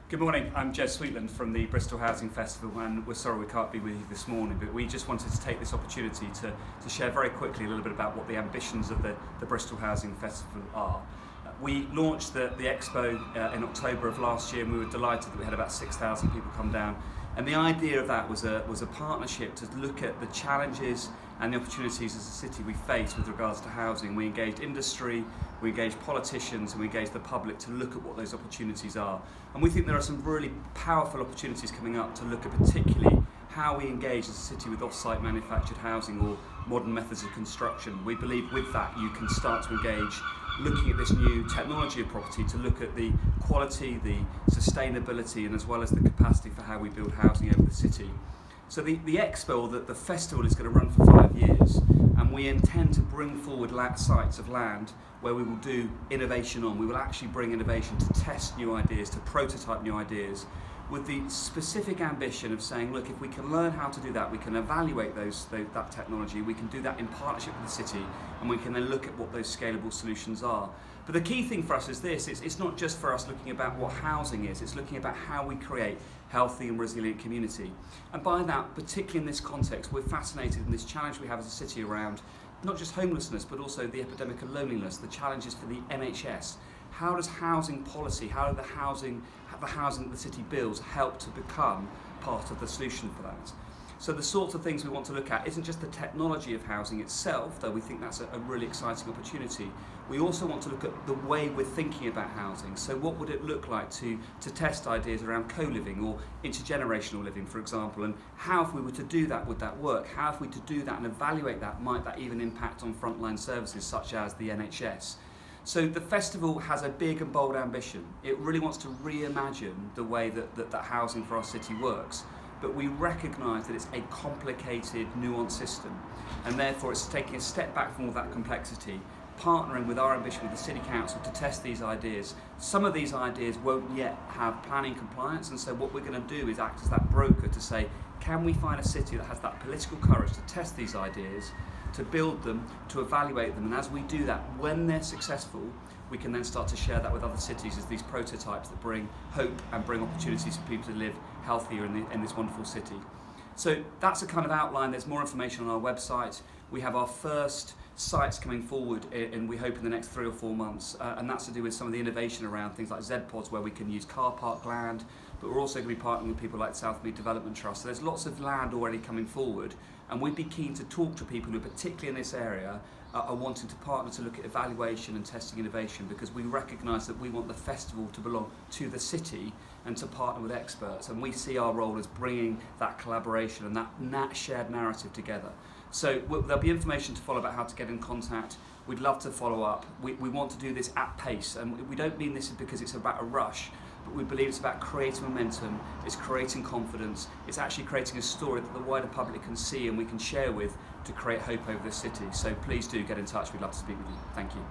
Good morning, I'm Jez Sweetland from the Bristol Housing Festival, and we're sorry we can't be with you this morning, but we just wanted to take this opportunity to share very quickly a little bit about what the ambitions of the Bristol Housing Festival are. We launched the expo in October of last year, and we were delighted that we had about 6,000 people come down. And the idea of that was a partnership to look at the challenges and the opportunities as a city we face with regards to housing. We engaged industry, we engaged politicians, and we engaged the public to look at what those opportunities are. And we think there are some really powerful opportunities coming up to look at particularly how we engage as a city with off-site manufactured housing or modern methods of construction. We believe with that you can start to engage looking at this new technology of property to look at the quality, the sustainability, and as well as the capacity for how we build housing over the city. So the expo, the festival, is going to run for 5 years, and we intend to bring forward sites of land where we will do innovation on. We will actually bring innovation to test new ideas, to prototype new ideas, with the specific ambition of saying, look, if we can learn how to do that, we can evaluate that technology, we can do that in partnership with the city, and we can then look at what those scalable solutions are. But the key thing for us is this, it's not just for us looking about what housing is, it's looking about how we create healthy and resilient community. And by that, particularly in this context, we're fascinated in this challenge we have as a city around not just homelessness, but also the epidemic of loneliness, the challenges for the NHS. How does housing policy, how do the housing that the city builds help to become part of the solution for that? So the sorts of things we want to look at isn't just the technology of housing itself, though we think that's a really exciting opportunity. We also want to look at the way we're thinking about housing. So what would it look like to test ideas around co-living or intergenerational living, for example, and how, if we were to do that, would that work? How, if we were to do that and evaluate that, might that even impact on frontline services such as the NHS? So the festival has a big and bold ambition. It really wants to reimagine the way that housing for our city works. But we recognise that it's a complicated, nuanced system, and therefore it's taking a step back from all that complexity, partnering with our ambition with the City Council to test these ideas. Some of these ideas won't yet have planning compliance, and so what we're going to do is act as that broker to say, can we find a city that has that political courage to test these ideas, to build them, to evaluate them, and as we do that, when they're successful, we can then start to share that with other cities as these prototypes that bring hope and bring opportunities for people to live healthier in this wonderful city. So that's a kind of outline. There's more information on our website. We have our first sites coming forward and we hope in the next 3 or 4 months, and that's to do with some of the innovation around things like Z-Pods where we can use car park land, but we're also going to be partnering with people like Southmead Development Trust. So there's lots of land already coming forward, and we'd be keen to talk to people who, particularly in this area, are wanting to partner to look at evaluation and testing innovation, because we recognise that we want the festival to belong to the city and to partner with experts, and we see our role as bringing that collaboration and that shared narrative together. So there'll be information to follow about how to get in contact. We'd love to follow up. We want to do this at pace, and we don't mean this because it's about a rush, but we believe it's about creating momentum, it's creating confidence, it's actually creating a story that the wider public can see and we can share with to create hope over the city. So please do get in touch, we'd love to speak with you. Thank you.